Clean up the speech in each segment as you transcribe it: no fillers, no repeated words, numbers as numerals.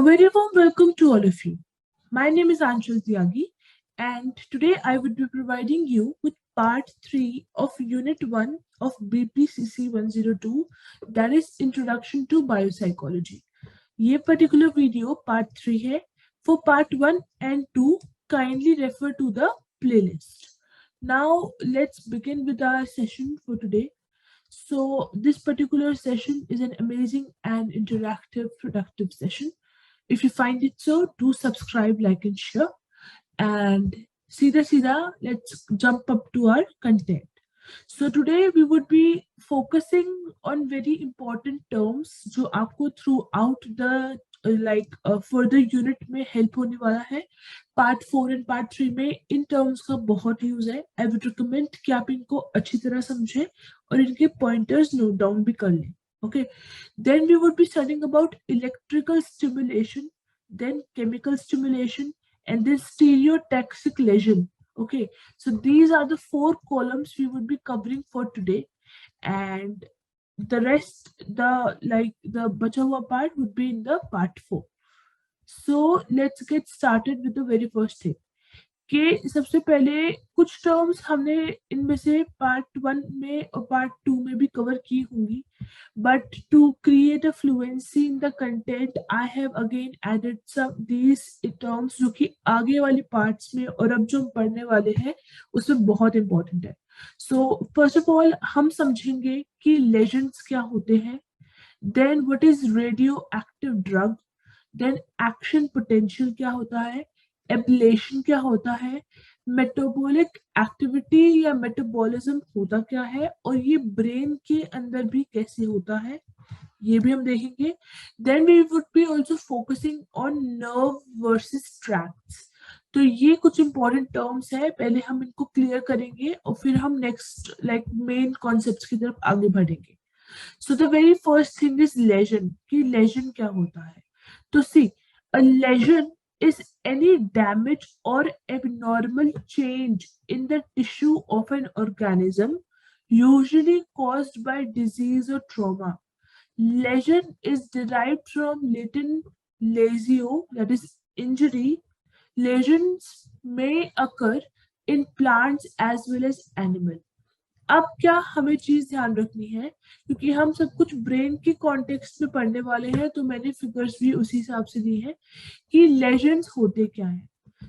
A very warm welcome to all of you. My name is Anshul Tyagi, and today I would be providing you with part 3 of Unit 1 of BPCC 102, that is Introduction to Biopsychology. ये particular video part 3 है. For part 1 and 2, kindly refer to the playlist. Now let's begin with our session for today. So this particular session is an amazing and interactive, productive session. If you find it so, do subscribe, like, and share. And Sida, let's jump up to our content. So today we would be focusing on very important terms जो आपको throughout the further unit में help होने वाला है. Part 4 and Part 3 में इन terms का बहुत use है. I would recommend कि आप इनको अच्छी तरह समझें और इनके pointers note down भी कर लें. Okay. Then we would be studying about electrical stimulation, then chemical stimulation, and then stereotaxic lesion. Okay, so these are the 4 columns we would be covering for today, and the rest, the bacha hua part would be in the part 4. So let's get started with the very first thing. कि सबसे पहले कुछ terms हमने इनमें से part 1 में और part 2 में भी कवर की होंगी, but to create a fluency in the content I have again added some these terms जो कि आगे वाली पार्ट्स में और अब जो हम पढ़ने वाले हैं उसमें बहुत इंपॉर्टेंट है. सो फर्स्ट ऑफ ऑल हम समझेंगे कि लेजेंड्स क्या होते हैं, then what is radioactive drug, then action potential क्या होता है, एब्लेशन क्या होता है, मेटाबॉलिक एक्टिविटी या मेटाबॉलिज्म होता क्या है और ये ब्रेन के अंदर भी कैसे होता है ये भी हम देखेंगे. Then we would be also focusing on nerve versus tracts. तो ये कुछ इंपॉर्टेंट टर्म्स है, पहले हम इनको क्लियर करेंगे और फिर हम नेक्स्ट मेन कॉन्सेप्ट्स की तरफ आगे बढ़ेंगे. So the very first thing is lesion. कि लेजन क्या होता है. तो see, a lesion is any damage or abnormal change in the tissue of an organism, usually caused by disease or trauma. Lesion is derived from Latin lesio, that is injury. Lesions may occur in plants as well as animals. अब क्या हमें चीज ध्यान रखनी है, क्योंकि हम सब कुछ ब्रेन के कॉन्टेक्स्ट में पढ़ने वाले हैं, तो मैंने फिगर्स भी उसी हिसाब से दी है कि लेजेंड्स होते क्या है.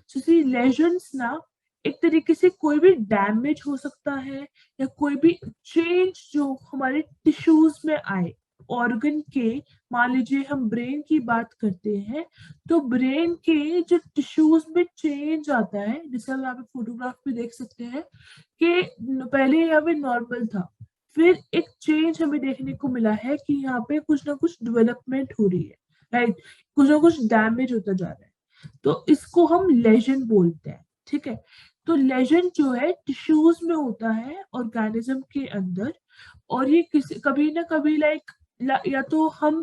सो सी, लेजेंड्स ना एक तरीके से कोई भी डैमेज हो सकता है या कोई भी चेंज जो हमारे टिश्यूज में आए ऑर्गन के. मान लीजिए हम ब्रेन की बात करते हैं तो ब्रेन के जो टिश्यूज में चेंज आता है, जैसे हम यहाँ पे फोटोग्राफ में देख सकते हैं कि पहले यहाँ पे नॉर्मल था, फिर एक चेंज हमें देखने को मिला है कि यहाँ पे कुछ ना कुछ डेवलपमेंट हो रही है, राइट. कुछ ना कुछ डैमेज होता जा रहा है, तो इसको हम लेजन बोलते हैं. ठीक है. तो लेजन जो है टिश्यूज में होता है ऑर्गेनिज्म के अंदर, और ये किसी कभी ना कभी या तो हम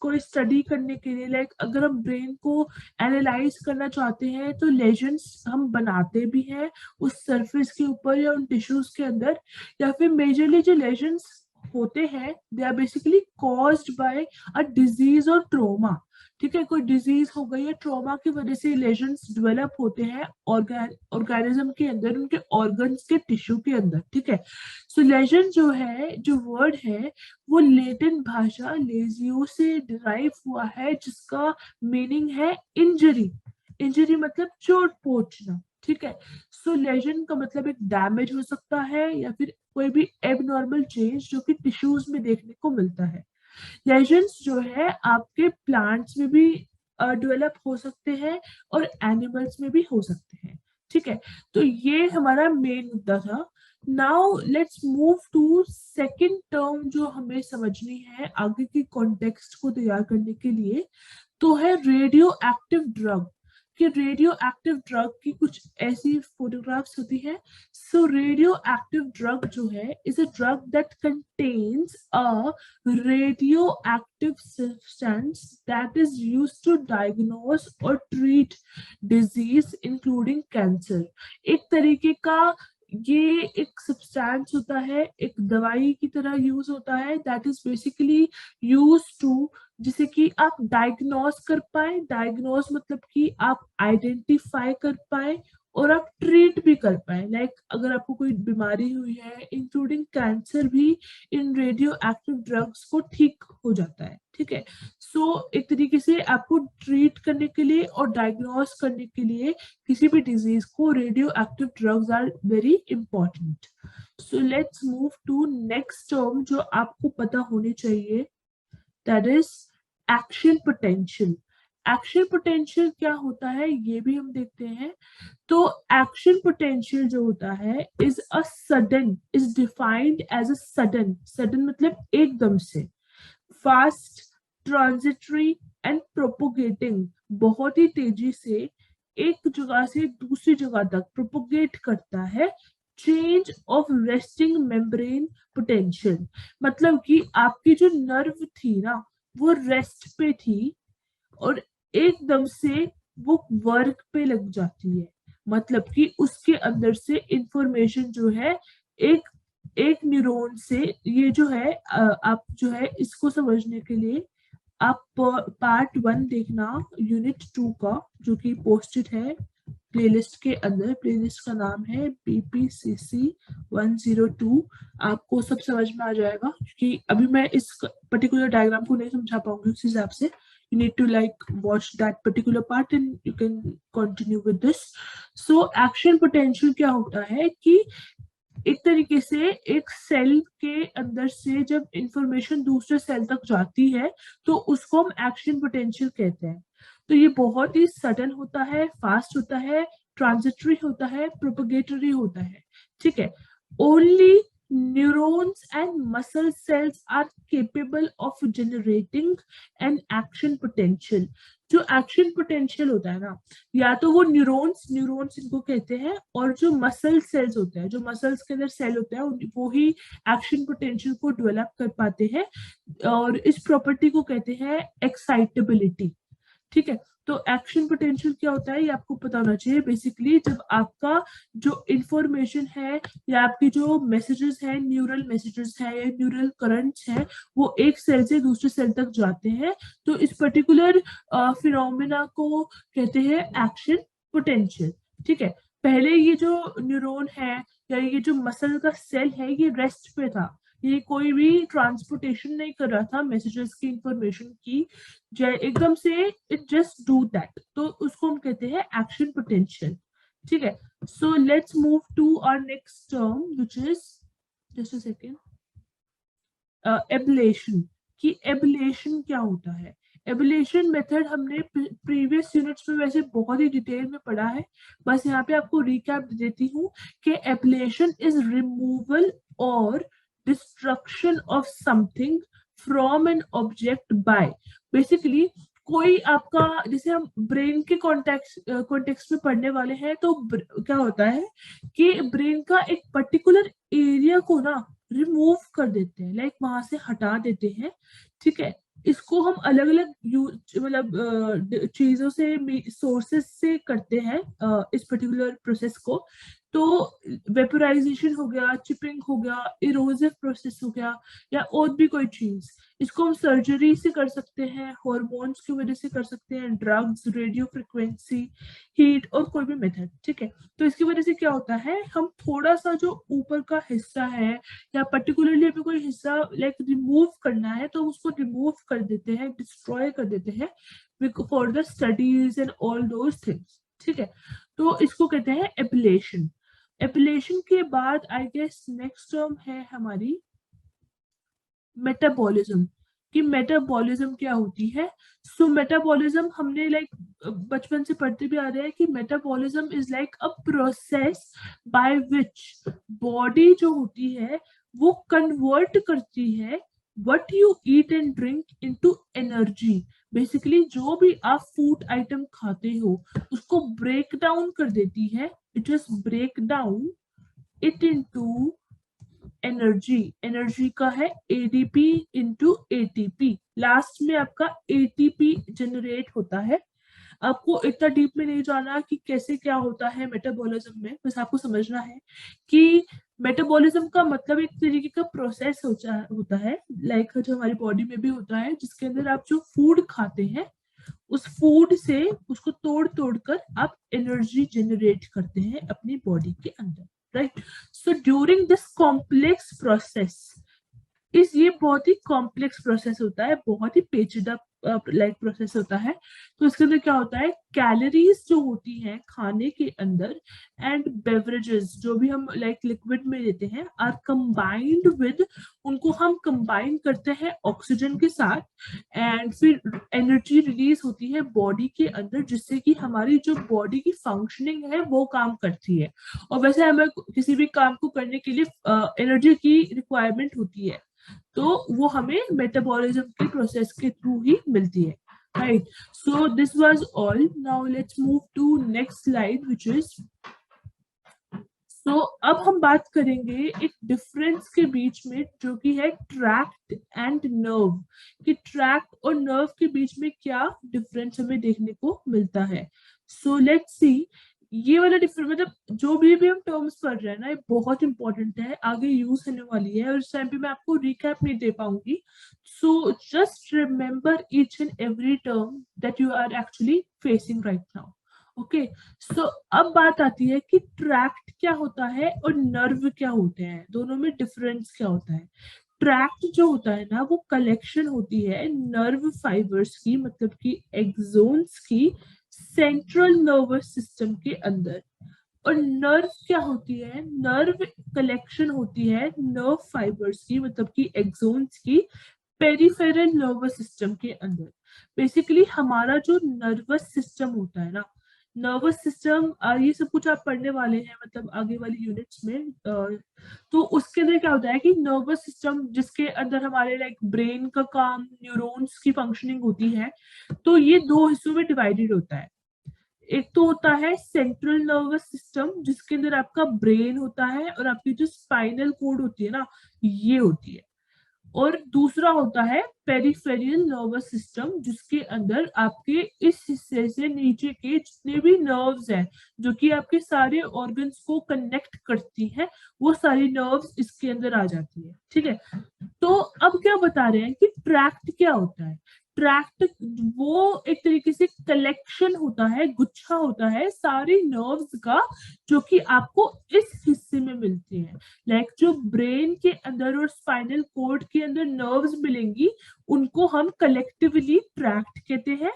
कोई स्टडी करने के लिए अगर हम ब्रेन को एनालाइज करना चाहते हैं तो लेजेंड्स हम बनाते भी हैं उस सरफेस के ऊपर या उन टिश्यूज के अंदर, या फिर मेजरली जो लेजेंड्स होते हैं they are basically caused by a disease और ट्रोमा. ठीक है, कोई डिजीज हो गई या ट्रोमा की वजह से लेजेंड्स डेवलप होते हैं ऑर्गेनिज्म के अंदर, उनके ऑर्गन्स के टिश्यू के अंदर. ठीक है. सो लेजेंड जो है, जो वर्ड है वो लेटिन भाषा लेजियो से डिराइव हुआ है, जिसका मीनिंग है इंजरी. इंजरी मतलब चोट पहुंचना. ठीक है. सो लेजेंड का मतलब एक डैमेज हो सकता है या फिर कोई भी एबनॉर्मल चेंज जो कि टिश्यूज में देखने को मिलता है. लेजेंड्स जो है आपके प्लांट्स में भी डेवलप हो सकते हैं और एनिमल्स में भी हो सकते हैं. ठीक है. तो ये हमारा मेन मुद्दा था. Now let's move to second term जो हमें समझनी है आगे की कॉन्टेक्स्ट को तैयार करने के लिए, तो है रेडियो एक्टिव ड्रग. कि रेडियो एक्टिव ड्रग की कुछ ऐसी फोटोग्राफ्स होती है. सो रेडियो एक्टिव ड्रग जो है is a drug that contains a radioactive substance that is used to diagnose और ट्रीट डिजीज इंक्लूडिंग कैंसर. एक तरीके का ये एक सब्सटेंस होता है, एक दवाई की तरह यूज होता है, that is basically use to, जिसे कि आप डायग्नोस कर पाए। डायग्नोस मतलब कि आप आइडेंटिफाई कर पाए और आप ट्रीट भी कर पाए। लाइक अगर आपको कोई बीमारी हुई है, इंक्लूडिंग कैंसर भी, इन रेडियो एक्टिव ड्रग्स को ठीक हो जाता है। ठीक है, सो एक तरीके से आपको ट्रीट करने के लिए और डायग्नोस करने के लिए किसी भी डिजीज को radioactive drugs are very important. So let's move to next term जो आपको पता होनी चाहिए, that is action potential. Action potential क्या होता है ये भी हम देखते हैं। तो एक्शन पोटेंशियल जो होता है is a sudden, is defined as a sudden, sudden मतलब एकदम से, फास्ट, ट्रांजिटरी एंड प्रोपोगेटिंग, बहुत ही तेजी से एक जगह से दूसरी जगह तक प्रोपोगेट करता है, change of resting membrane potential. मतलब कि आपकी जो नर्व थी ना, वो रेस्ट पे थी और एकदम से वो वर्क पे लग जाती है। मतलब कि उसके अंदर से इंफॉर्मेशन जो है, एक एक न्यूरॉन से, ये जो है आप जो है इसको समझने के लिए आप पार्ट 1 देखना यूनिट 2 का, जो कि पोस्टेड है प्लेलिस्ट के अंदर। प्लेलिस्ट का नाम है BPCC 102। आपको सब समझ में आ जाएगा, क्योंकि अभी मैं इस पर्टिकुलर डायग्राम को नहीं समझा पाऊंगी उस हिसाब से। You need to like watch that particular part and you can continue with this. So action potential क्या होता है कि एक तरीके से एक सेल के अंदर से जब इंफॉर्मेशन दूसरे सेल तक जाती है तो उसको हम एक्शन पोटेंशियल कहते हैं। तो ये बहुत ही सडन होता है, फास्ट होता है, ट्रांजिटरी होता है, प्रोपोगेटरी होता है। ठीक है, only neurons and muscle cells are capable of generating an action potential। जो एक्शन पोटेंशियल होता है ना, या तो वो न्यूरॉन्स न्यूरॉन्स इनको कहते हैं, और जो मसल सेल्स होते हैं, जो मसल्स के अंदर सेल होते हैं, वो ही एक्शन पोटेंशियल को डेवलप कर पाते हैं। और इस प्रॉपर्टी को कहते हैं एक्साइटेबिलिटी। ठीक है, तो एक्शन पोटेंशियल क्या होता है ये आपको पता होना चाहिए। बेसिकली जब आपका जो इंफॉर्मेशन है या आपकी जो मैसेजेस है, न्यूरल मैसेजेस है या न्यूरल करंट्स है, वो एक सेल से दूसरे सेल तक जाते हैं, तो इस पर्टिकुलर फिनोमेना को कहते हैं एक्शन पोटेंशियल। ठीक है, पहले ये जो न्यूरॉन है या ये जो मसल का सेल है, ये रेस्ट पे था, ये कोई भी ट्रांसपोर्टेशन नहीं कर रहा था मैसेजेस की, इंफॉर्मेशन की, एकदम से इट जस्ट डू दैट, तो उसको हम कहते हैं एक्शन पोटेंशियल। ठीक है, so let's move to our next term which is, just a second, ablation. कि एब्लेशन क्या होता है। एब्लेशन मेथड हमने प्रीवियस यूनिट्स में वैसे बहुत ही डिटेल में पढ़ा है, बस यहाँ पे आपको रिकैप दे देती हूँ कि एब्लेशन इज रिमूवल और destruction of something from an object by, basically कोई आपका, जैसे हम ब्रेन के कॉन्टेक्स्ट में पढ़ने वाले हैं, तो क्या होता है कि ब्रेन का एक पर्टिकुलर एरिया को ना रिमूव कर देते हैं, लाइक वहां से हटा देते हैं। ठीक है, इसको हम अलग अलग मतलब चीजों से, सोर्सेस से करते हैं इस पर्टिकुलर प्रोसेस को। तो वेपोराइजेशन हो गया, चिपिंग हो गया, इरोसिव प्रोसेस हो गया, या और भी कोई चीज, इसको हम सर्जरी से कर सकते हैं, हॉर्मोन्स की वजह से कर सकते हैं, ड्रग्स, रेडियो फ्रिक्वेंसी, हीट, और कोई भी मेथड। ठीक है, तो इसकी वजह से क्या होता है, हम थोड़ा सा जो ऊपर का हिस्सा है या पर्टिकुलरली हमें कोई हिस्सा लाइक रिमूव करना है, तो उसको रिमूव कर देते हैं, डिस्ट्रॉय कर देते हैं for the studies and all those things. ठीक है, तो इसको कहते हैं एपिलेशन। एपिलेशन के बाद आई गेस नेक्स्ट टर्म है हमारी मेटाबॉलिज्म। कि मेटाबॉलिज्म क्या होती है। सो मेटाबॉलिज्म हमने लाइक बचपन से पढ़ते भी आ रहे हैं कि metabolism is like a process by which body जो होती है वो कन्वर्ट करती है what you eat and drink into energy. Basically जो भी आप फूड आइटम खाते हो उसको ब्रेक डाउन कर देती है, it is break down it into energy. Energy का है ADP इंटू ATP, लास्ट में आपका ATP जनरेट होता है। आपको इतना डीप में नहीं जाना कि कैसे क्या होता है मेटाबॉलिज्म में, बस आपको समझना है कि मेटाबॉलिज्म का मतलब एक तरीके का प्रोसेस होता है, लाइक जो हमारी बॉडी में भी होता है, जिसके अंदर आप जो फूड खाते हैं उस फूड से उसको तोड़ तोड़ कर आप एनर्जी जनरेट करते हैं अपनी बॉडी के अंदर, right. So during this complex process, ये बहुत ही कॉम्प्लेक्स प्रोसेस होता है, बहुत ही पेचीदा लाइक प्रोसेस होता है। तो इसके अंदर क्या होता है, कैलोरीज जो होती हैं खाने के अंदर एंड बेवरेजेस जो भी हम लाइक लिक्विड में लेते हैं आर कंबाइंड विद, उनको हम कंबाइन करते हैं ऑक्सीजन के साथ, एंड फिर एनर्जी रिलीज होती है बॉडी के अंदर, जिससे कि हमारी जो बॉडी की फंक्शनिंग है वो काम करती है। और वैसे हमें किसी भी काम को करने के लिए एनर्जी की रिक्वायरमेंट होती है, तो वो हमें मेटाबॉलिज्म के प्रोसेस के थ्रू ही मिलती है, right. So this was all, now let's move to next slide which is, तो अब हम बात करेंगे एक डिफरेंस के बीच में जो कि है ट्रैक्ट एंड नर्व, कि ट्रैक्ट और नर्व के बीच में क्या डिफरेंस हमें देखने को मिलता है। सो लेट्स सी, ये वाला डिफरेंस मतलब जो भी हम टर्म्स पढ़ रहे हैं ना, ये बहुत इंपॉर्टेंट है, आगे यूज होने वाली है, और इस टाइम पे मैं आपको रिकैप नहीं दे पाऊंगी। So just remember each and every term that you are actually facing right now. Okay, so अब बात आती है कि ट्रैक्ट क्या होता है और नर्व क्या होते हैं, दोनों में डिफरेंस क्या होता है। ट्रैक्ट जो होता है ना, वो कलेक्शन होती है नर्व फाइबर्स की, मतलब कि एक्सोन्स की, सेंट्रल नर्वस सिस्टम के अंदर। और नर्व क्या होती है, नर्व कलेक्शन होती है नर्व फाइबर्स की, मतलब कि एक्सोन्स की, पेरिफेरल नर्वस सिस्टम के अंदर। बेसिकली हमारा जो नर्वस सिस्टम होता है ना, नर्वस सिस्टम, ये सब कुछ आप पढ़ने वाले हैं मतलब आगे वाली यूनिट्स में, तो उसके अंदर क्या होता है कि नर्वस सिस्टम जिसके अंदर हमारे लाइक ब्रेन का काम, न्यूरॉन्स की फंक्शनिंग होती है, तो ये दो हिस्सों में डिवाइडेड होता है। एक तो होता है सेंट्रल नर्वस सिस्टम जिसके अंदर आपका ब्रेन होता है और आपकी जो स्पाइनल कोड होती है ना, ये होती है। और दूसरा होता है पेरिफेरल नर्वस सिस्टम जिसके अंदर आपके इस हिस्से से नीचे के जितने भी नर्व्स हैं जो कि आपके सारे ऑर्गन्स को कनेक्ट करती हैं, वो सारी नर्व्स इसके अंदर आ जाती है, ठीक है। तो अब क्या बता रहे हैं कि ट्रैक्ट क्या होता है। ट्रैक्ट वो एक तरीके से कलेक्शन होता है, गुच्छा होता है सारे नर्व्स का, जो कि आपको इस हिस्से में मिलते हैं। लाइक जो ब्रेन के अंदर और स्पाइनल कोड के अंदर नर्व्स मिलेंगी उनको हम कलेक्टिवली ट्रैक्ट कहते हैं।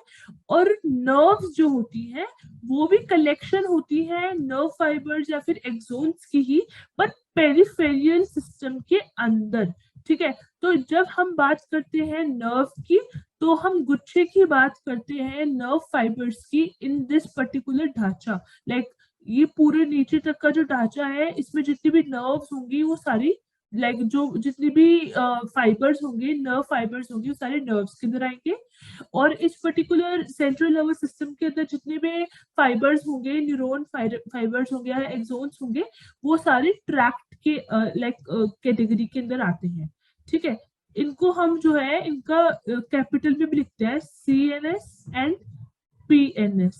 और नर्व्स जो होती हैं वो भी कलेक्शन होती है नर्व फाइबर्स या फिर एक्सोन्स की ही, पर पेरिफेरियल सिस्टम के अंदर, ठीक है। तो जब हम बात करते हैं नर्व की, तो हम गुच्छे की बात करते हैं नर्व फाइबर्स की इन दिस पर्टिकुलर ढांचा। लाइक ये पूरे नीचे तक का जो ढांचा है, इसमें जितनी भी नर्व्स होंगी वो सारी, लाइक जो जितनी भी फाइबर्स होंगे, नर्व फाइबर्स होंगे, वो सारे नर्व्स के अंदर आएंगे। और इस पर्टिकुलर सेंट्रल नर्वस सिस्टम के अंदर जितने भी फाइबर्स होंगे, न्यूरॉन फाइबर्स होंगे या एक्सोन्स होंगे, वो सारे ट्रैक्ट के लाइक कैटेगरी के अंदर आते हैं, ठीक है। इनको हम जो है इनका कैपिटल में भी लिखते हैं CNS and PNS,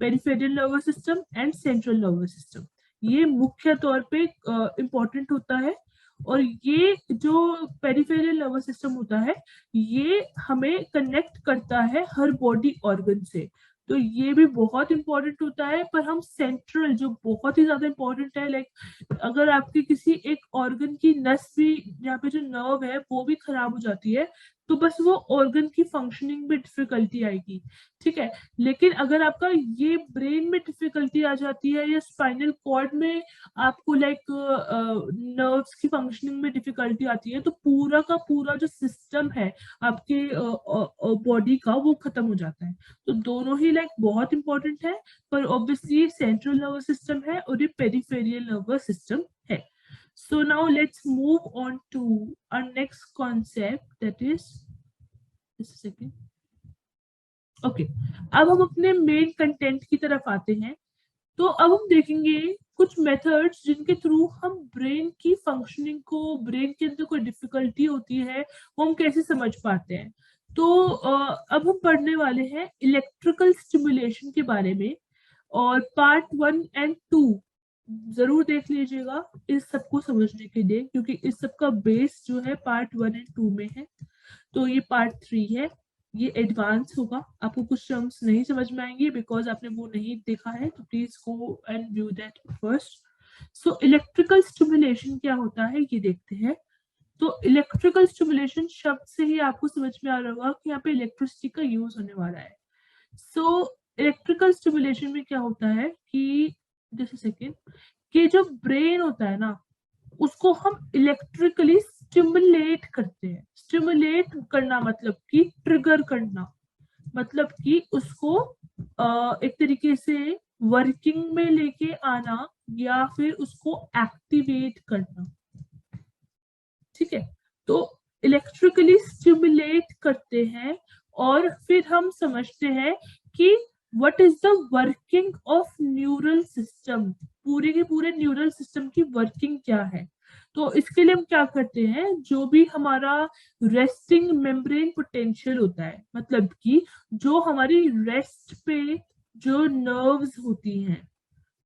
peripheral nervous system and central nervous system. ये मुख्य तौर पे इंपॉर्टेंट होता है। और ये जो पेरिफेरल नर्वस सिस्टम होता है, ये हमें कनेक्ट करता है हर बॉडी ऑर्गन से, तो ये भी बहुत इंपॉर्टेंट होता है। पर हम सेंट्रल जो बहुत ही ज्यादा इंपॉर्टेंट है, लाइक अगर आपके किसी एक ऑर्गन की नस भी, यहाँ पे जो नर्व है वो भी खराब हो जाती है, तो बस वो ऑर्गन की फंक्शनिंग में डिफिकल्टी आएगी, ठीक है। लेकिन अगर आपका ये ब्रेन में डिफिकल्टी आ जाती है या स्पाइनल कॉर्ड में आपको लाइक नर्व्स की फंक्शनिंग में डिफिकल्टी आती है, तो पूरा का पूरा जो सिस्टम है आपके बॉडी का वो खत्म हो जाता है। तो दोनों ही लाइक बहुत इंपॉर्टेंट है, पर ऑब्वियसली सेंट्रल नर्वस सिस्टम है और ये पेरिफेरियल नर्वस सिस्टम है। So now let's move on to our next concept, that is, just a second. Okay, अब हम अपने मेन कंटेंट की तरफ आते हैं। तो अब हम देखेंगे कुछ मेथड्स जिनके थ्रू हम ब्रेन की फंक्शनिंग को, ब्रेन के अंदर कोई डिफिकल्टी होती है वो हम कैसे समझ पाते हैं। तो अब हम पढ़ने वाले हैं इलेक्ट्रिकल स्टिमुलेशन के बारे में, और पार्ट 1 और 2 जरूर देख लीजिएगा इस सबको समझने के लिए, क्योंकि इस सब का बेस जो है पार्ट 1 और 2 में है। तो ये पार्ट 3 है, ये एडवांस होगा, आपको कुछ टर्म्स नहीं समझ में आएंगे बिकॉज आपने वो नहीं देखा है, तो please go and view that first. So electrical stimulation क्या होता है ये देखते हैं। तो इलेक्ट्रिकल स्टिमुलेशन शब्द से ही आपको समझ में आ रहा होगा कि यहाँ पे इलेक्ट्रिसिटी का यूज होने वाला है। सो इलेक्ट्रिकल स्टिमुलेशन में क्या होता है कि जैसे सेकेंड कि जो ब्रेन होता है ना, उसको हम इलेक्ट्रिकली स्टिमुलेट करते हैं। स्टिमुलेट करना मतलब कि ट्रिगर करना, मतलब कि उसको एक तरीके से वर्किंग में लेके आना या फिर उसको एक्टिवेट करना। ठीक है, तो इलेक्ट्रिकली स्टिमुलेट करते हैं और फिर हम समझते हैं कि what is the working of neural system, पूरे के पूरे न्यूरल सिस्टम की वर्किंग क्या है। तो इसके लिए हम क्या करते हैं, जो भी हमारा रेस्टिंग मेम्ब्रेन पोटेंशियल होता है, मतलब कि जो हमारी रेस्ट पे जो नर्व्स होती हैं,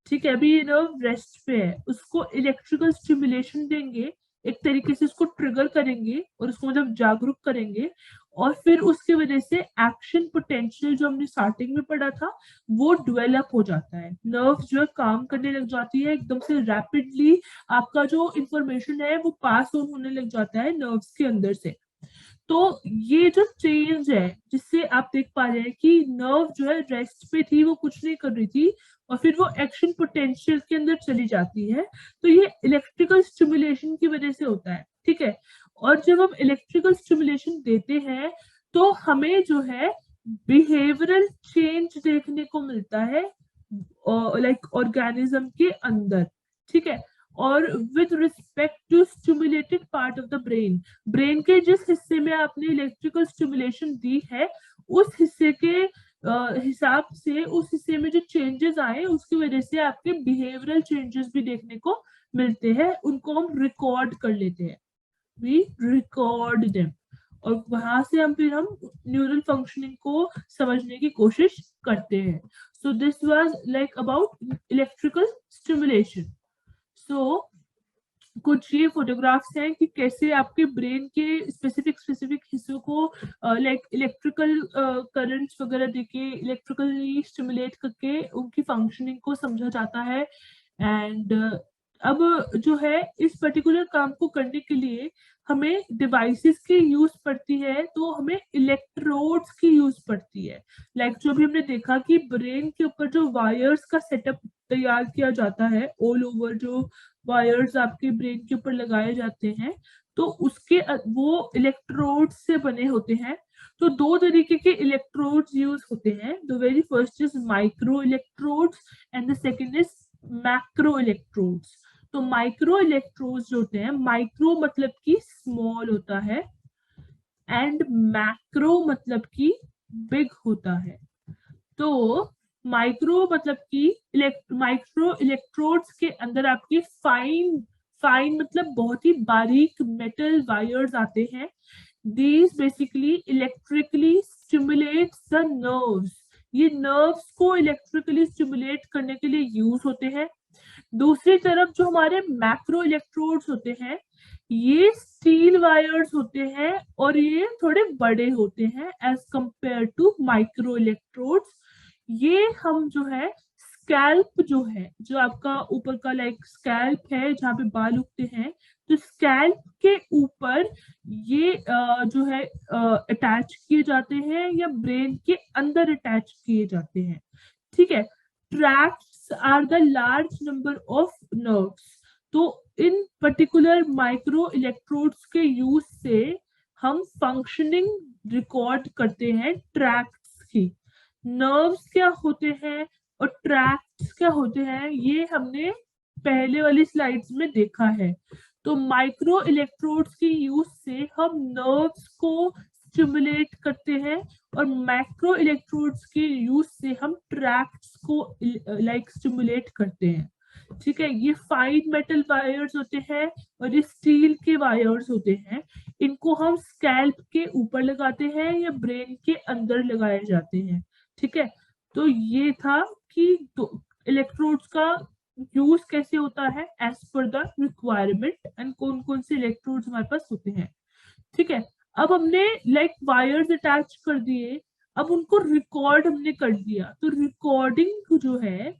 ठीक है, अभी ये नर्व रेस्ट पे है, उसको इलेक्ट्रिकल स्टिमुलेशन देंगे, एक तरीके से उसको ट्रिगर करेंगे और उसको मतलब जागरूक करेंगे, और फिर उसकी वजह से एक्शन पोटेंशियल जो हमने स्टार्टिंग में पढ़ा था वो डेवलप हो जाता है। नर्व जो है काम करने लग जाती है एकदम से रैपिडली, आपका जो इंफॉर्मेशन है वो पास ऑन होने लग जाता है नर्व्स के अंदर से। तो ये जो चेंज है जिससे आप देख पा रहे हैं कि नर्व जो है रेस्ट पे थी, वो कुछ नहीं कर रही थी, और फिर वो एक्शन पोटेंशियल के अंदर चली जाती है, तो ये इलेक्ट्रिकल स्टिमुलेशन की वजह से होता है। ठीक है, और जब हम इलेक्ट्रिकल स्टिमुलेशन देते हैं तो हमें जो है बिहेवियरल चेंज देखने को मिलता है लाइक ऑर्गेनिज्म के अंदर। ठीक है, और with respect to stimulated part of the brain, brain के जिस हिस्से में आपने इलेक्ट्रिकल स्टिमुलेशन दी है उस हिस्से के हिसाब से, उस हिस्से में जो चेंजेस आए उसकी वजह से आपके बिहेवियरल चेंजेस भी देखने को मिलते हैं, उनको हम रिकॉर्ड कर लेते हैं, वी रिकॉर्ड देम, और वहां से हम न्यूरल फंक्शनिंग को समझने की कोशिश करते हैं। So this was like about electrical stimulation. So कुछ ये फोटोग्राफ्स हैं कि कैसे आपके ब्रेन के स्पेसिफिक हिस्सों को लाइक इलेक्ट्रिकल करंट्स वगैरह देके इलेक्ट्रिकली स्टिमुलेट करके उनकी फंक्शनिंग को समझा जाता है। एंड अब जो है इस पर्टिकुलर काम को करने के लिए हमें डिवाइसेस की यूज पड़ती है, तो हमें इलेक्ट्रोड्स की यूज पड़ती है। लाइक जो भी हमने देखा कि ब्रेन के ऊपर जो वायर्स का सेटअप तैयार किया जाता है, ऑल ओवर जो वायर्स आपके ब्रेन के ऊपर लगाए जाते हैं, तो उसके वो इलेक्ट्रोड से बने होते हैं। तो दो तरीके के इलेक्ट्रोड्स यूज होते हैं, the very first is micro electrodes and the second is macro electrodes. तो माइक्रो इलेक्ट्रोड्स जो होते हैं, माइक्रो मतलब कि स्मॉल होता है एंड मैक्रो मतलब कि बिग होता है। तो माइक्रो मतलब कि माइक्रो इलेक्ट्रोड्स के अंदर आपके फाइन फाइन मतलब बहुत ही बारीक मेटल वायर्स आते हैं। These basically electrically stimulates the nerves. ये नर्व्स को इलेक्ट्रिकली स्टिमुलेट करने के लिए यूज होते हैं। दूसरी तरफ जो हमारे मैक्रो इलेक्ट्रोड्स होते हैं, ये स्टील वायर्स होते हैं और ये थोड़े बड़े होते हैं as compare to microelectrodes. ये हम जो है स्कैल्प जो है, जो आपका ऊपर का लाइक स्कैल्प है जहाँ पे बाल उगते हैं, तो स्कैल्प के ऊपर ये जो है अटैच किए जाते हैं या ब्रेन के अंदर अटैच किए जाते हैं। ठीक है, tracts are the large number of nerves. तो इन पर्टिकुलर माइक्रो इलेक्ट्रोड्स के यूज से हम फंक्शनिंग रिकॉर्ड करते हैं ट्रैक्ट्स की। नर्व्स क्या होते हैं और ट्रैक्ट्स क्या होते हैं ये हमने पहले वाली स्लाइड्स में देखा है। तो माइक्रो इलेक्ट्रोड्स की यूज से हम नर्व्स को स्टिमुलेट करते हैं और मैक्रो इलेक्ट्रोड्स के यूज से हम ट्रैक्ट्स को लाइक स्टिमुलेट करते हैं। ठीक है, ये फाइन मेटल वायर्स होते हैं और ये स्टील के वायर्स होते हैं। इनको हम स्कैल्प के ऊपर लगाते हैं या ब्रेन के अंदर लगाए जाते हैं। ठीक है, तो ये था कि इलेक्ट्रोड्स का यूज कैसे होता है as per the requirement and कौन कौन से इलेक्ट्रोड्स हमारे पास होते हैं। ठीक है, अब हमने लाइक वायर्स अटैच कर दिए, अब उनको रिकॉर्ड हमने कर दिया। तो रिकॉर्डिंग जो है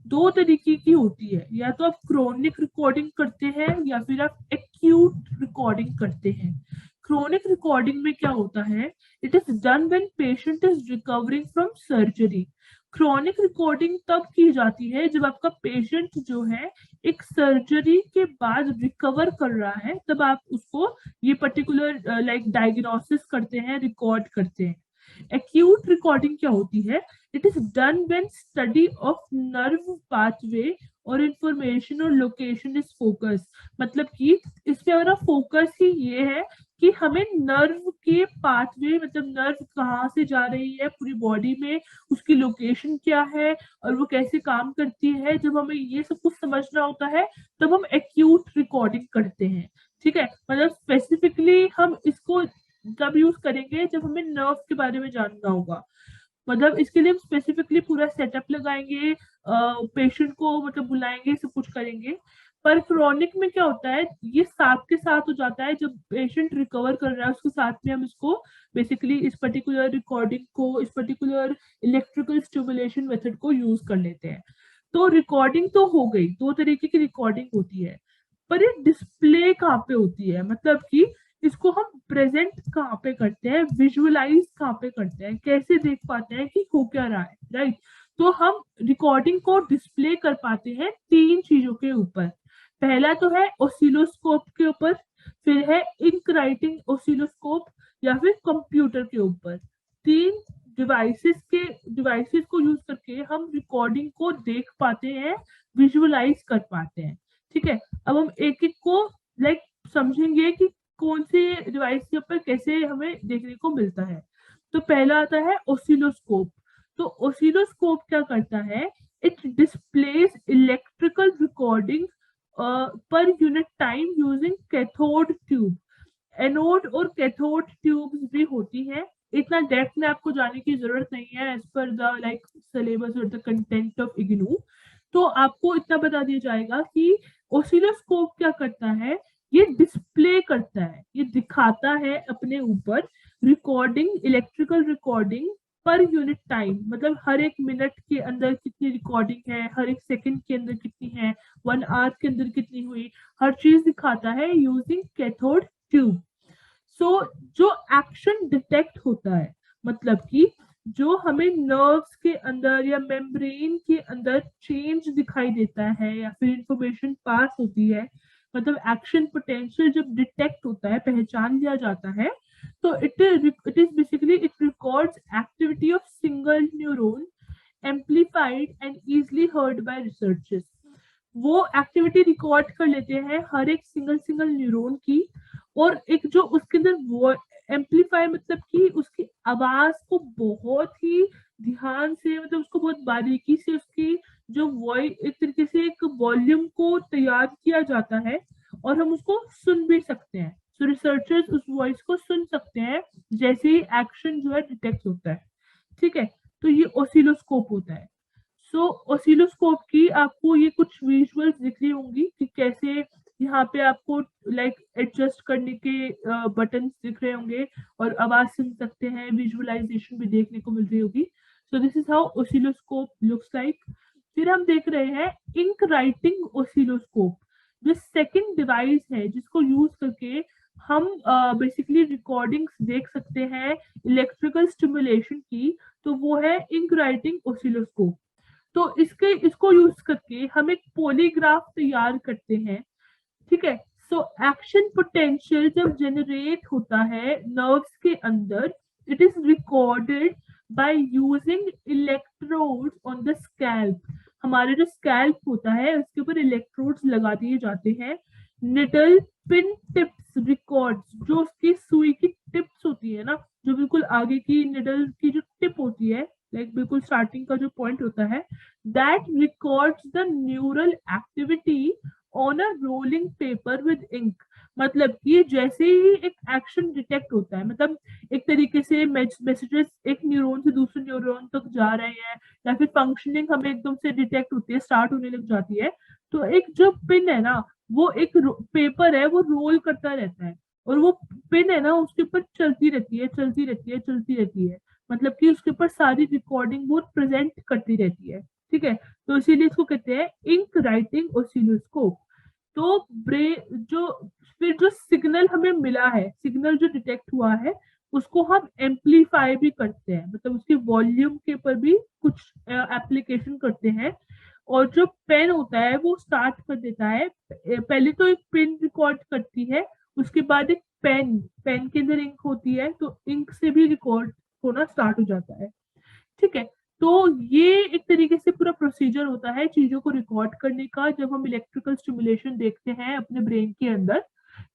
दो तरीके की होती है, या तो आप क्रोनिक रिकॉर्डिंग करते हैं या फिर आप एक्यूट रिकॉर्डिंग करते हैं। क्रोनिक रिकॉर्डिंग में क्या होता है, it is done when patient is recovering from surgery. Chronic recording तब की जाती है जब आपका पेशेंट जो है एक सर्जरी के बाद रिकवर कर रहा है, तब आप उसको ये पर्टिकुलर लाइक डायग्नोसिस करते हैं, रिकॉर्ड करते हैं। एक्यूट रिकॉर्डिंग क्या होती है, it is done when study of nerve pathway और इंफॉर्मेशन और लोकेशन इज फोकस। मतलब कि इसमें हमारा फोकस ही ये है कि हमें नर्व के पाथवे, मतलब नर्व कहाँ से जा रही है पूरी बॉडी में, उसकी लोकेशन क्या है और वो कैसे काम करती है, जब हमें ये सब कुछ समझना होता है तब हम एक्यूट रिकॉर्डिंग करते हैं। ठीक है, मतलब स्पेसिफिकली हम इसको तब यूज करेंगे जब हमें नर्व के बारे में जानना होगा। मतलब इसके लिए हम स्पेसिफिकली पूरा सेटअप लगाएंगे, पेशेंट को मतलब बुलाएंगे, सब कुछ करेंगे। पर क्रोनिक में क्या होता है, ये साथ के साथ हो जाता है, जब पेशेंट रिकवर कर रहा है उसके साथ में हम इसको बेसिकली इस पर्टिकुलर रिकॉर्डिंग को, इस पर्टिकुलर इलेक्ट्रिकल स्टिमुलेशन मेथड को यूज कर लेते हैं। तो रिकॉर्डिंग तो हो गई, दो तरीके की रिकॉर्डिंग होती है। पर ये डिस्प्ले कहाँ पे होती है, मतलब कि इसको हम प्रेजेंट कहाँ पे करते हैं, विजुअलाइज कहाँ पे करते हैं, कैसे देख पाते हैं कि हो क्या रहा है, राइट। तो हम रिकॉर्डिंग को डिस्प्ले कर पाते हैं तीन चीजों के ऊपर। पहला तो है ओसिलोस्कोप के ऊपर, फिर है इंक राइटिंग ओसिलोस्कोप, या फिर कंप्यूटर के ऊपर। तीन डिवाइसेस को यूज करके हम रिकॉर्डिंग को देख पाते हैं, विजुअलाइज कर पाते हैं। ठीक है, अब हम एक एक को लाइक समझेंगे कि कौन से डिवाइस के ऊपर कैसे हमें देखने को मिलता है। तो पहला आता है ओसिलोस्कोप। तो ओसिलोस्कोप क्या करता है, it displace electrical recording per unit time using cathode tube. Anode और कैथोड ट्यूब्स भी होती हैं। इतना डेप्थ में आपको जाने की जरूरत नहीं है as per the like syllabus और द कंटेंट ऑफ इग्नू। तो आपको इतना बता दिया जाएगा कि ओसिलोस्कोप क्या करता है, ये डिस्प्ले करता है, ये दिखाता है अपने ऊपर recording, electrical recording per unit time. मतलब हर एक मिनट के अंदर कितनी रिकॉर्डिंग है, हर एक सेकंड के अंदर कितनी है, 1 आवर के अंदर कितनी हुई, हर चीज दिखाता है यूजिंग कैथोड ट्यूब। सो जो एक्शन डिटेक्ट होता है, मतलब कि जो हमें नर्व्स के अंदर या मेम्ब्रेन के अंदर चेंज दिखाई देता है या फिर इंफॉर्मेशन पास होती है, मतलब एक्शन पोटेंशियल जब डिटेक्ट होता है, पहचान लिया जाता है, तो it is basically it records activity of single neuron amplified and easily heard by researchers. वो एक्टिविटी रिकॉर्ड कर लेते हैं हर एक सिंगल सिंगल न्यूरॉन की, और एक जो उसके अंदर वो एम्पलीफाई, मतलब कि उसकी आवाज को बहुत ही ध्यान से, मतलब उसको बहुत बारीकी से उसकी जो वॉइस, एक तरीके से एक वॉल्यूम को तैयार किया जाता है और हम उसको सुन भी सकते हैं। सो रिसर्चर्स उस वॉइस को सुन सकते हैं जैसे ही एक्शन जो है डिटेक्ट होता है। ठीक है, तो ये ओसिलोस्कोप होता है। सो ओसिलोस्कोप की आपको ये कुछ विजुअल्स दिख रही होंगी कि कैसे यहाँ पे आपको लाइक एडजस्ट करने के बटन दिख रहे होंगे और आवाज सुन सकते हैं, विजुअलाइजेशन भी देखने को मिल रही होगी। So this is how oscilloscope looks like. फिर हम देख रहे हैं इंक राइटिंग ओसिलोस्कोप, जो सेकंड डिवाइस है जिसको यूज करके हम बेसिकली रिकॉर्डिंग्स देख सकते हैं इलेक्ट्रिकल स्टिमुलेशन की। तो वो है इंक राइटिंग ओसिलोस्कोप। तो इसको यूज करके हम एक पॉलीग्राफ तैयार करते हैं। ठीक है, सो एक्शन पोटेंशियल जब जनरेट होता है नर्व्स के अंदर, it is recorded by using electrodes on the scalp. हमारे जो स्कैल्प होता है उसके ऊपर इलेक्ट्रोड्स लगा दिए जाते हैं। निडल पिन टिप्स रिकॉर्ड्स, जो उसकी सुई की टिप्स होती है ना, जो बिल्कुल आगे की निडल की जो टिप होती है लाइक बिल्कुल स्टार्टिंग का जो पॉइंट होता है, that records the neural activity on a rolling paper with ink. मतलब कि जैसे ही एक एक्शन डिटेक्ट होता है, मतलब एक तरीके से मैसेजेस एक न्यूरॉन से दूसरे न्यूरॉन तक जा रहे हैं, या फिर फंक्शनिंग हमें एकदम से डिटेक्ट होती है, स्टार्ट होने लग जाती है, तो एक जो पिन है ना, वो एक पेपर है, वो रोल करता रहता है, और वो पिन है ना उसके ऊपर चलती रहती है, चलती रहती है, चलती रहती है। मतलब कि उसके ऊपर सारी रिकॉर्डिंग वो प्रेजेंट करती रहती है। ठीक है, तो इसीलिए इसको कहते हैं इंक राइटिंग ऑसिलोस्कोप। तो ब्रेन जो फिर जो सिग्नल हमें मिला है, सिग्नल जो डिटेक्ट हुआ है, उसको हम एम्पलीफाई भी करते हैं, मतलब उसके वॉल्यूम के ऊपर भी कुछ एप्लीकेशन करते हैं। और जो पेन होता है वो स्टार्ट कर देता है, पहले तो एक पेन रिकॉर्ड करती है, उसके बाद एक पेन, पेन के अंदर इंक होती है, तो इंक से भी रिकॉर्ड होना स्टार्ट हो जाता है। ठीक है, तो ये एक तरीके से पूरा प्रोसीजर होता है चीजों को रिकॉर्ड करने का, जब हम इलेक्ट्रिकल स्टिमुलेशन देखते हैं अपने ब्रेन के अंदर।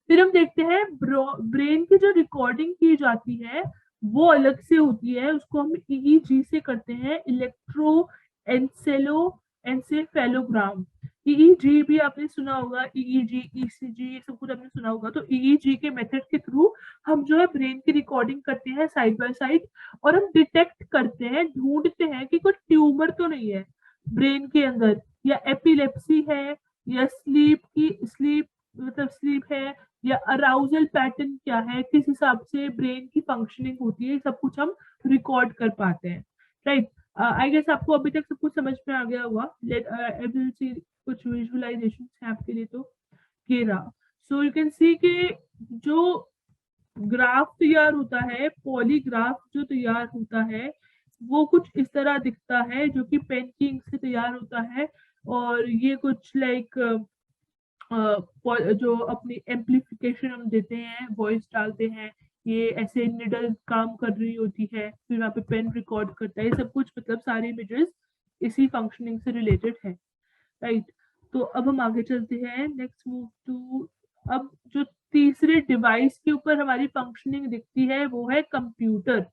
फिर हम देखते हैं ब्रेन की जो रिकॉर्डिंग की जाती है वो अलग से होती है, उसको हम ईईजी से करते हैं, इलेक्ट्रो एनसेलो एनसेफेलोग्राम। ईईजी भी आपने सुना होगा, ईईजी ईसीजी ये सब कुछ आपने सुना होगा। तो ईईजी के मेथड के थ्रू हम जो है ब्रेन की रिकॉर्डिंग करते हैं साइड बाय साइड, और हम डिटेक्ट करते हैं, ढूंढते हैं कि कोई ट्यूमर तो नहीं है ब्रेन के अंदर, या एपिलेप्सी है, या स्लीप मतलब स्लीप है, या अराउजल पैटर्न क्या है, किस हिसाब से ब्रेन की फंक्शनिंग होती है, सब कुछ हम रिकॉर्ड कर पाते हैं। राइट, आई गेस आपको अभी तक सब कुछ समझ में आ गया होगा। लेट सी कुछ विजुअलाइजेशन है आपके लिए, तो ये रहा। सो यू कैन सी कि जो ग्राफ तैयार होता है, पॉलीग्राफ जो तैयार होता है, वो कुछ इस तरह दिखता है, जो कि पेन की इंक से तैयार होता है। और ये कुछ लाइक जो अपनी एम्पलीफिकेशन हम देते हैं, वॉइस डालते हैं, ये ऐसे निडल काम कर रही होती है, फिर वहाँ पे पेन रिकॉर्ड करता है, ये सब कुछ मतलब सारे इमेजेस इसी फंक्शनिंग से रिलेटेड है। राइट, तो अब हम आगे चलते हैं, नेक्स्ट मूव टू। अब जो तीसरे डिवाइस के ऊपर हमारी फंक्शनिंग दिखती है वो है कंप्यूटर।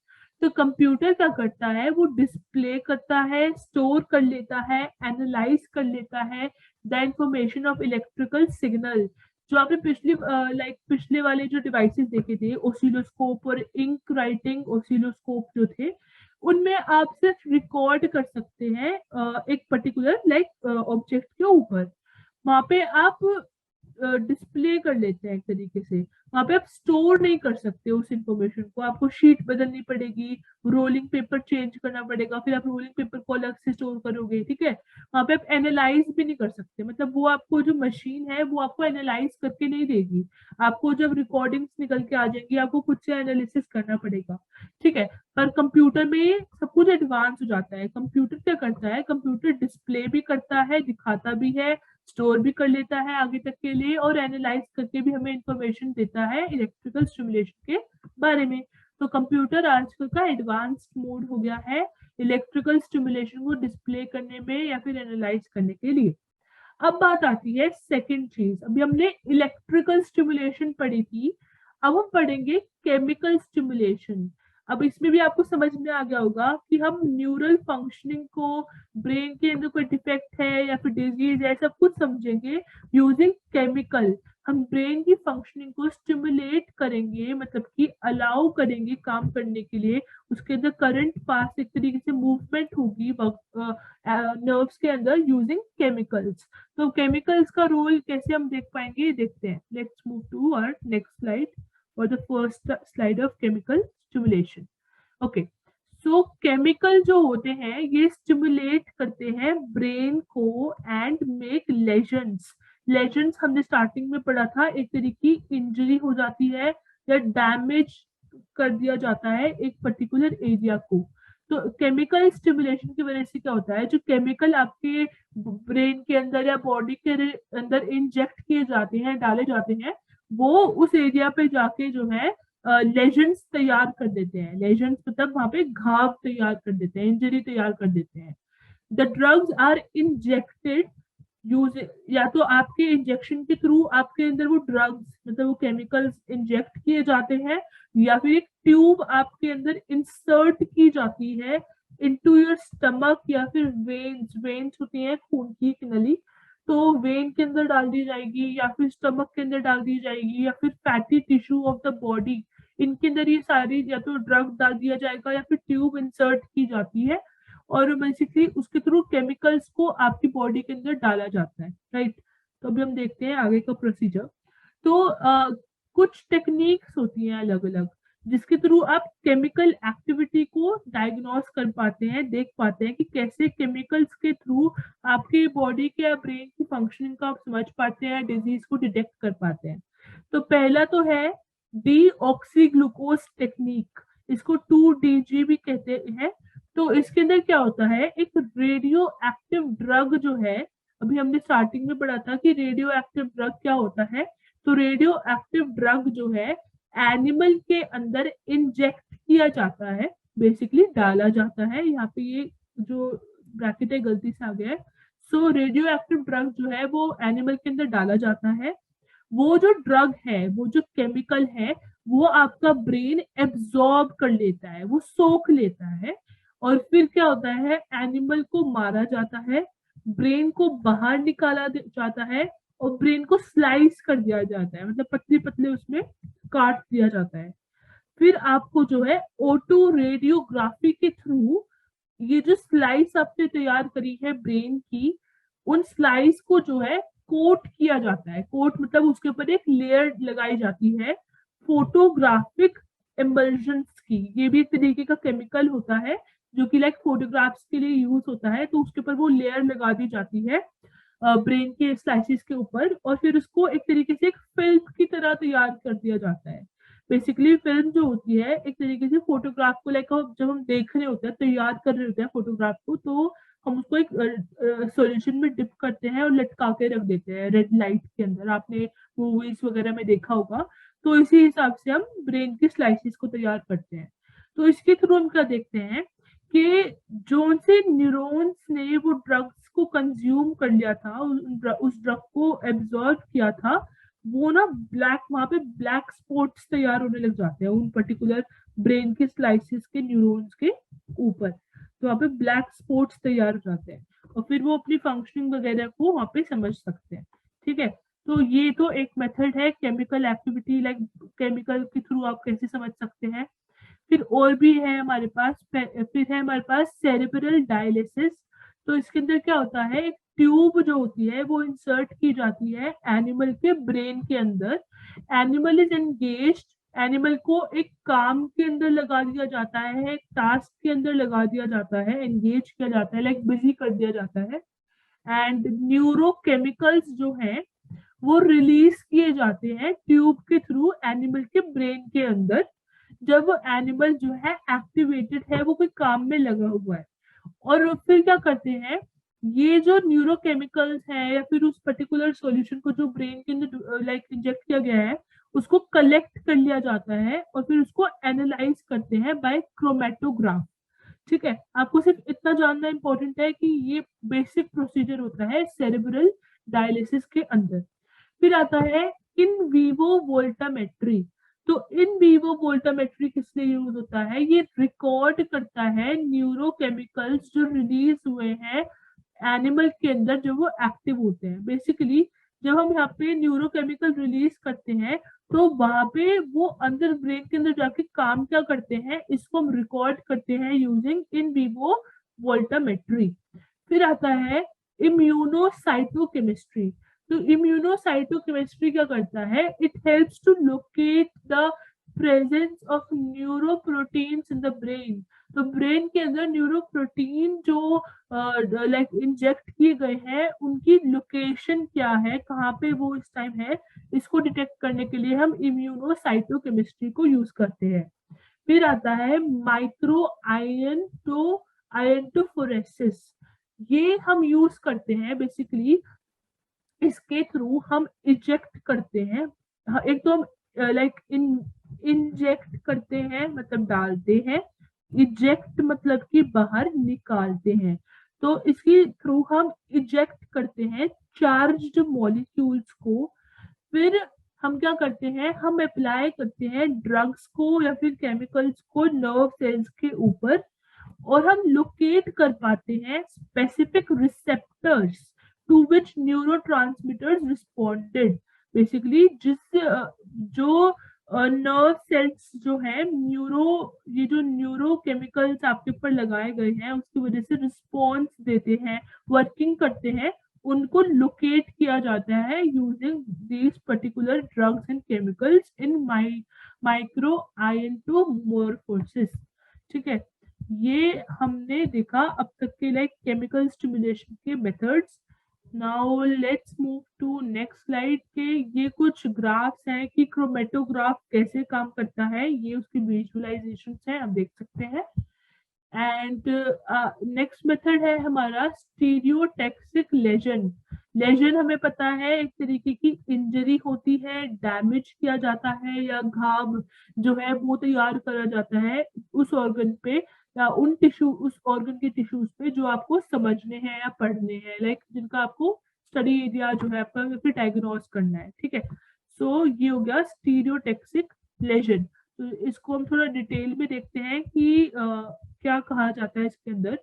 तो कंप्यूटर क्या करता है, वो डिस्प्ले करता है, स्टोर कर लेता है, एनालाइज कर लेता है the information of electrical signal. जो आपने पिछले वाले जो डिवाइसेस देखे थे, ओसिलोस्कोप और इंक राइटिंग ओसिलोस्कोप जो थे, उनमें आप सिर्फ रिकॉर्ड कर सकते हैं एक पर्टिकुलर ऑब्जेक्ट के ऊपर। वहां पे आप डिस्प्ले कर लेते हैं एक तरीके से, वहां पे आप स्टोर नहीं कर सकते उस इंफॉर्मेशन को, आपको शीट बदलनी पड़ेगी, रोलिंग पेपर चेंज करना पड़ेगा, फिर आप रोलिंग पेपर को अलग से स्टोर करोगे। ठीक है, वहां पे आप एनालाइज भी नहीं कर सकते, मतलब वो आपको जो मशीन है वो आपको एनालाइज करके नहीं देगी, आपको जब रिकॉर्डिंग्स निकल के आ जाएंगी आपको खुद से एनालिसिस करना पड़ेगा। ठीक है, पर कंप्यूटर में सब कुछ एडवांस हो जाता है। कंप्यूटर क्या करता है, कंप्यूटर डिस्प्ले भी करता है, दिखाता भी है, स्टोर भी कर लेता है आगे तक के लिए, और एनालाइज करके भी हमें इंफॉर्मेशन देता है इलेक्ट्रिकल स्टिमुलेशन के बारे में। तो कंप्यूटर आजकल का एडवांस्ड मोड हो गया है इलेक्ट्रिकल स्टिमुलेशन को डिस्प्ले करने में या फिर एनालाइज करने के लिए। अब बात आती है सेकंड चीज, अभी हमने इलेक्ट्रिकल स्टिमुलेशन पढ़ी थी, अब हम पढ़ेंगे केमिकल स्टिमुलेशन। अब इसमें भी आपको समझ में आ गया होगा कि हम न्यूरल फंक्शनिंग को, ब्रेन के अंदर कोई डिफेक्ट है या फिर डिजीज है, सब कुछ समझेंगे यूजिंग केमिकल। हम ब्रेन की फंक्शनिंग को स्टिमुलेट करेंगे, मतलब कि अलाउ करेंगे काम करने के लिए, उसके अंदर करंट पास, एक तरीके से मूवमेंट होगी नर्व्स के अंदर यूजिंग केमिकल्स। तो केमिकल्स का रोल कैसे हम देख पाएंगे, देखते हैं। Let's move to our next slide और the first slide of chemical stimulation. Okay, so chemical जो होते हैं ये स्टिमुलेट करते हैं ब्रेन को एंड मेक लेजन्स। लेजन्स हमने स्टार्टिंग में पढ़ा था, एक तरीके की इंजरी हो जाती है या डैमेज कर दिया जाता है एक पर्टिकुलर एरिया को। तो केमिकल स्टिमुलेशन की वजह से क्या होता है, जो केमिकल आपके ब्रेन के अंदर या बॉडी के अंदर इंजेक्ट किए जाते हैं, डाले जाते हैं, वो उस एरिया पे जाके जो है लेजन्स तैयार कर देते हैं। लेजन्स मतलब वहां पे घाव तैयार कर देते हैं, इंजरी तैयार कर देते हैं। The drugs are injected use, या तो आपके इंजेक्शन के थ्रू आपके अंदर वो ड्रग्स मतलब वो केमिकल्स इंजेक्ट किए जाते हैं, या फिर एक ट्यूब आपके अंदर इंसर्ट की जाती है इनटू योर स्टमक या फिर वेन्स होती हैं खून की एक नली, तो वेन के अंदर डाल दी जाएगी या फिर स्टमक के अंदर डाल दी जाएगी या फिर fatty tissue of the body, इनके अंदर ये सारी या तो ड्रग डाल दिया जाएगा या फिर ट्यूब इंसर्ट की जाती है और बेसिकली उसके थ्रू केमिकल्स को आपकी बॉडी के अंदर डाला जाता है, राइट। तो अभी हम देखते हैं आगे का प्रोसीजर। तो कुछ टेक्निक्स होती हैं अलग अलग जिसके थ्रू आप केमिकल एक्टिविटी को डायग्नोस कर पाते हैं, देख पाते हैं कि कैसे केमिकल्स के थ्रू आपके बॉडी के या ब्रेन की फंक्शनिंग को आप समझ पाते हैं, डिजीज को डिटेक्ट कर पाते हैं। तो पहला तो है डी ऑक्सी ग्लूकोज टेक्निक, इसको 2DG भी कहते हैं। तो इसके अंदर क्या होता है, एक रेडियो एक्टिव ड्रग जो है, अभी हमने स्टार्टिंग में पढ़ा था कि रेडियो एक्टिव ड्रग क्या होता है। तो रेडियो एक्टिव ड्रग जो है एनिमल के अंदर इंजेक्ट किया जाता है, बेसिकली डाला जाता है। यहाँ पे ये जो ब्रैकेट है गलती से आ गया है। सो रेडियो एक्टिव ड्रग जो है वो एनिमल के अंदर डाला जाता है। वो जो ड्रग है, वो जो केमिकल है, वो आपका ब्रेन एब्जॉर्ब कर लेता है, वो सोख लेता है। और फिर क्या होता है, एनिमल को मारा जाता है, ब्रेन को बाहर निकाला जाता है और ब्रेन को स्लाइस कर दिया जाता है, मतलब पतले पतले उसमें काट दिया जाता है। फिर आपको जो है ऑटो रेडियोग्राफी के थ्रू ये जो स्लाइस आपने तैयार करी है ब्रेन की, उन स्लाइस को जो है कोट किया जाता है। कोट मतलब उसके ऊपर एक लेयर लगाई जाती है फोटोग्राफिक एम्बल्शंस की। ये भी एक तरीके का केमिकल होता है जो कि लाइक फोटोग्राफ्स के लिए यूज होता है। तो उसके ऊपर वो लेयर लगा दी जाती है ब्रेन के स्लाइसिस के ऊपर और फिर उसको एक तरीके से एक फिल्म की तरह तैयार कर दिया जाता है। बेसिकली फिल्म जो होती है एक तरीके से फोटोग्राफ को लाइक जब हम देख रहे होते हैं, तैयार कर रहे होते हैं फोटोग्राफ को, तो हम उसको एक सॉल्यूशन में डिप करते हैं और लटका के रख देते हैं रेड लाइट के अंदर। आपने मूवीज वगैरह में देखा होगा। तो इसी हिसाब से हम ब्रेन की स्लाइसिस को तैयार करते हैं। तो इसके थ्रू हम क्या देखते हैं कि जो से न्यूरॉन्स ने वो ड्रग्स को कंज्यूम कर लिया था, उस ड्रग को एब्जॉर्ब किया था, वो ना ब्लैक, वहां पे ब्लैक स्पॉट्स तैयार होने लग जाते हैं उन पर्टिकुलर ब्रेन के स्लाइसिस के न्यूरॉन्स के ऊपर। तो वहां पे ब्लैक स्पॉट्स तैयार हो जाते हैं और फिर वो अपनी फंक्शनिंग वगैरह को वहां पे समझ सकते हैं। ठीक है। तो ये तो एक मेथड है केमिकल एक्टिविटी, लाइक केमिकल के थ्रू आप कैसे समझ सकते हैं। फिर और भी है हमारे पास, फिर है हमारे पास सेरेब्रल डायलिसिस। तो इसके अंदर क्या होता है, एक ट्यूब जो होती है वो इंसर्ट की जाती है एनिमल के ब्रेन के अंदर। एनिमल इज एंगेज्ड, एनिमल को एक काम के अंदर लगा दिया जाता है, एक टास्क के अंदर लगा दिया जाता है, एंगेज किया जाता है, लाइक बिजी कर दिया जाता है। एंड न्यूरोकेमिकल्स जो है वो रिलीज किए जाते हैं ट्यूब के थ्रू एनिमल के ब्रेन के अंदर, जब एनिमल जो है एक्टिवेटेड है, वो कोई काम में लगा हुआ है। और फिर क्या करते हैं, ये जो न्यूरोकेमिकल्स है या फिर उस पर्टिकुलर सॉल्यूशन को जो ब्रेन के अंदर लाइक इंजेक्ट किया गया है, उसको कलेक्ट कर लिया जाता है और फिर उसको एनालाइज करते हैं बाय क्रोमेटोग्राफ। ठीक है। आपको सिर्फ इतना जानना इंपॉर्टेंट है कि ये बेसिक प्रोसीजर होता है सेरेब्रल डायलिसिस के अंदर। फिर आता है इन वीवो वोल्टामेट्री। तो इन वीवो वोल्टामेट्री किस लिए यूज होता है, ये रिकॉर्ड करता है न्यूरोकेमिकल्स जो रिलीज हुए हैं एनिमल के अंदर, जो वो एक्टिव होते हैं। बेसिकली जब हम यहाँ पे न्यूरोकेमिकल रिलीज करते हैं तो वहां पे वो अंदर ब्रेन के अंदर जाके काम क्या करते हैं, इसको हम रिकॉर्ड करते हैं यूजिंग इन वीवो वोल्टामेट्री। फिर आता है इम्यूनोसाइटोकेमिस्ट्री। तो इम्यूनोसाइटोकेमिस्ट्री क्या करता है, it helps to locate the presence of neuroproteins in the brain. तो ब्रेन के अंदर न्यूरोप्रोटीन जो लाइक इंजेक्ट किए गए हैं उनकी लोकेशन क्या है, कहाँ पे वो इस टाइम है, इसको डिटेक्ट करने के लिए हम इम्यूनोसाइटोकेमिस्ट्री को यूज करते हैं। फिर आता है माइक्रो आयनटोफोरेसिस। ये हम यूज करते हैं बेसिकली, इसके थ्रू हम इजेक्ट करते हैं। एक तो हम लाइक इंजेक्ट करते हैं मतलब डालते हैं, इजेक्ट मतलब कि बाहर निकालते हैं। तो इसके थ्रू हम इजेक्ट करते हैं चार्ज्ड मॉलिक्यूल्स को। फिर हम क्या करते हैं, हम अप्लाई करते हैं ड्रग्स को या फिर केमिकल्स को नर्व सेल्स के ऊपर और हम लोकेट कर पाते हैं specific receptors to which neurotransmitters responded. Basically जो नर्व सेल्स जो है ये जो न्यूरो केमिकल्स आपके ऊपर लगाए गए हैं उसकी वजह से रिस्पॉन्स देते हैं, वर्किंग करते हैं, उनको लोकेट किया जाता है using these particular drugs and chemicals in microiontophoresis. ठीक है, ये हमने देखा अब तक के लाइक केमिकल स्टिमुलेशन के methods. Now let's move to next slide के ये कुछ ग्राफ्स हैं कि क्रोमेटोग्राफ कैसे काम करता है, ये उसकी विजुअलाइजेशन है, आप देख सकते हैं। एंड नेक्स्ट मेथड है हमारा स्टीरियोटैक्सिक लेजन। लेजन हमें पता है एक तरीके की इंजरी होती है, डैमेज किया जाता है या घाव जो है वो तैयार करा जाता है उस ऑर्गन पे या उस ऑर्गन के टिश्यूज पे जो आपको समझने हैं या पढ़ने हैं, लाइक जिनका आपको स्टडी एरिया जो है आपका फिर डायग्नोज करना है। ठीक है, सो ये हो गया स्टीरियोटैक्सिक लेजन। तो इसको हम थोड़ा डिटेल में देखते हैं कि क्या कहा जाता है इसके अंदर।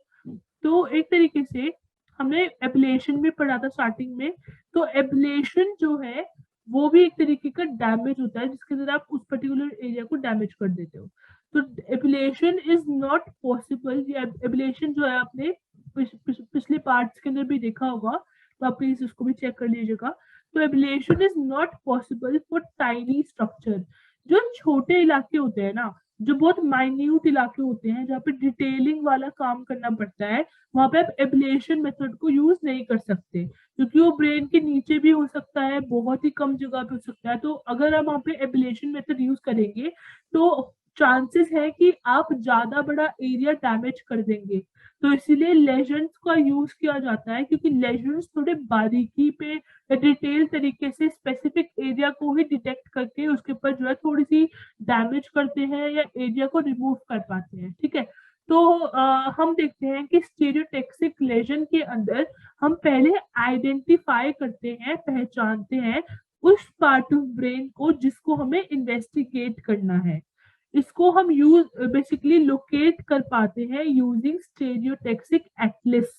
तो एक तरीके से हमने एब्लेशन में पढ़ा था स्टार्टिंग में, तो एब्लेशन जो है वो भी एक तरीके का डैमेज होता है जिसके अंदर आप उस पर्टिकुलर एरिया को डैमेज कर देते हो। तो ablation is not possible. Ablation जो है आपने पिछले पार्ट्स के अंदर भी देखा होगा, तो आप प्लीज उसको भी चेक कर लीजिएगा। तो ablation is not possible for tiny structure. जो छोटे इलाके होते हैं ना, जो बहुत माइन्यूट इलाके होते हैं जहाँ पे डिटेलिंग वाला काम करना पड़ता है, वहां पे आप एब्लेशन मेथड को यूज नहीं कर सकते क्योंकि वो ब्रेन के नीचे भी हो सकता है, बहुत ही कम जगह पे हो सकता है। तो अगर आप वहां पे एब्लेशन मेथड यूज करेंगे तो चांसेस है कि आप ज्यादा बड़ा एरिया डैमेज कर देंगे। तो इसीलिए लेजन्स का यूज किया जाता है क्योंकि लेजन्स थोड़े बारीकी पे डिटेल तरीके से स्पेसिफिक एरिया को ही डिटेक्ट करके उसके ऊपर जो है थोड़ी सी डैमेज करते हैं या एरिया को रिमूव कर पाते हैं। ठीक है, तो हम देखते हैं कि स्टीरियोटैक्सिक लेजन के अंदर हम पहले आइडेंटिफाई करते हैं, पहचानते हैं उस पार्ट ऑफ ब्रेन को जिसको हमें इन्वेस्टिगेट करना है। इसको हम यूज बेसिकली लोकेट कर पाते हैं यूजिंग स्टीरियोटैक्सिक एटलस।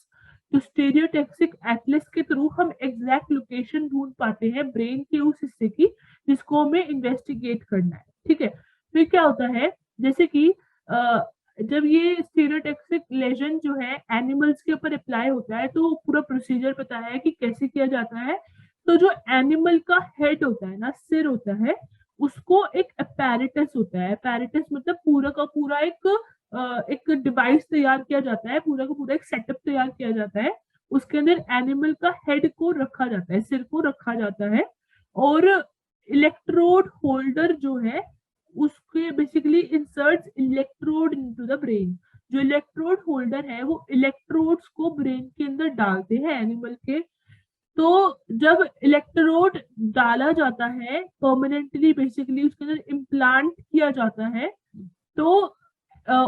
तो स्टीरियोटैक्सिक एटलस के थ्रू हम एग्जैक्ट लोकेशन ढूंढ पाते हैं ब्रेन के उस हिस्से की जिसको हमें इन्वेस्टिगेट करना है। ठीक है, फिर क्या होता है जैसे कि जब ये स्टीरियोटैक्सिक लेजन जो है एनिमल्स के ऊपर अप्लाई होता है तो पूरा प्रोसीजर पता है कि कैसे किया जाता है। तो जो एनिमल का हेड होता है ना, सिर होता है, उसको एक अपैरेटस होता है। अपैरेटस मतलब पूरा का पूरा एक डिवाइस तैयार किया जाता है, पूरा का पूरा एक सेटअप तैयार किया जाता है। उसके अंदर एनिमल का हेड को रखा जाता है, सिर को रखा जाता है, और इलेक्ट्रोड होल्डर जो है उसके basically inserts electrode into the brain. जो इलेक्ट्रोड होल्डर है वो इलेक्ट्रोड्स को ब्रेन के अंदर डालते हैं एनिमल के। तो जब इलेक्ट्रोड डाला जाता है परमानेंटली, बेसिकली उसके अंदर इम्प्लांट किया जाता है, तो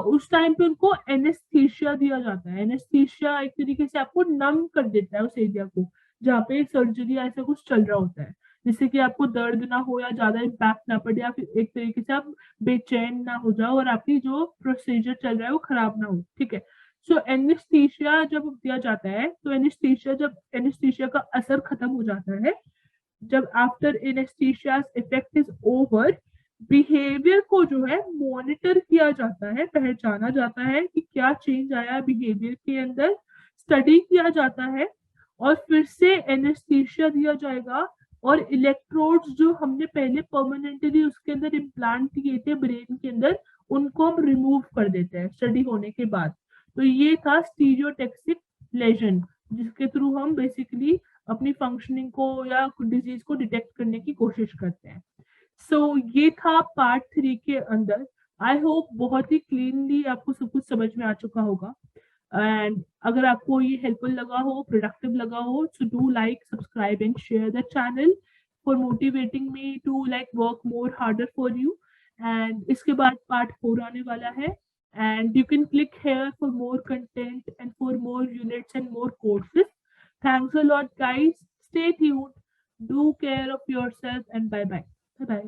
उस टाइम पे उनको एनेस्थीसिया दिया जाता है। एनेस्थीसिया एक तरीके से आपको नम कर देता है उस एरिया को जहाँ पे सर्जरी ऐसा कुछ चल रहा होता है, जिससे कि आपको दर्द ना हो या ज्यादा इम्पैक्ट ना पड़े या फिर एक तरीके से आप बेचैन ना हो जाओ और आपकी जो प्रोसीजर चल रहा है वो खराब ना हो। ठीक है, सो एनेस्थीसिया जब दिया जाता है तो एनेस्थीसिया का असर खत्म हो जाता है, जब after anaesthesia effect is over, behaviour को जो है मॉनिटर किया जाता है, पहचाना जाता है कि क्या चेंज आया बिहेवियर के अंदर, स्टडी किया जाता है, और फिर से एनेस्थीसिया दिया जाएगा और इलेक्ट्रोड्स जो हमने पहले परमानेंटली उसके अंदर इम्प्लांट किए थे ब्रेन के अंदर, उनको हम रिमूव कर देते हैं स्टडी होने के बाद। तो ये था स्टीरियोटैक्सिक लेजन जिसके थ्रू हम बेसिकली अपनी फंक्शनिंग को या डिजीज को डिटेक्ट करने की कोशिश करते हैं। सो ये था पार्ट 3 के अंदर। आई होप बहुत ही क्लीनली आपको सब कुछ समझ में आ चुका होगा। एंड अगर आपको ये हेल्पफुल लगा हो, प्रोडक्टिव लगा हो, so do like, subscribe and share the channel for motivating me to like work more harder for you. And इसके बाद पार्ट 4 आने वाला है, and you can click here for more content and for more units and more courses. Thanks a lot, guys. Stay tuned. Do care of yourself and bye bye. Bye bye.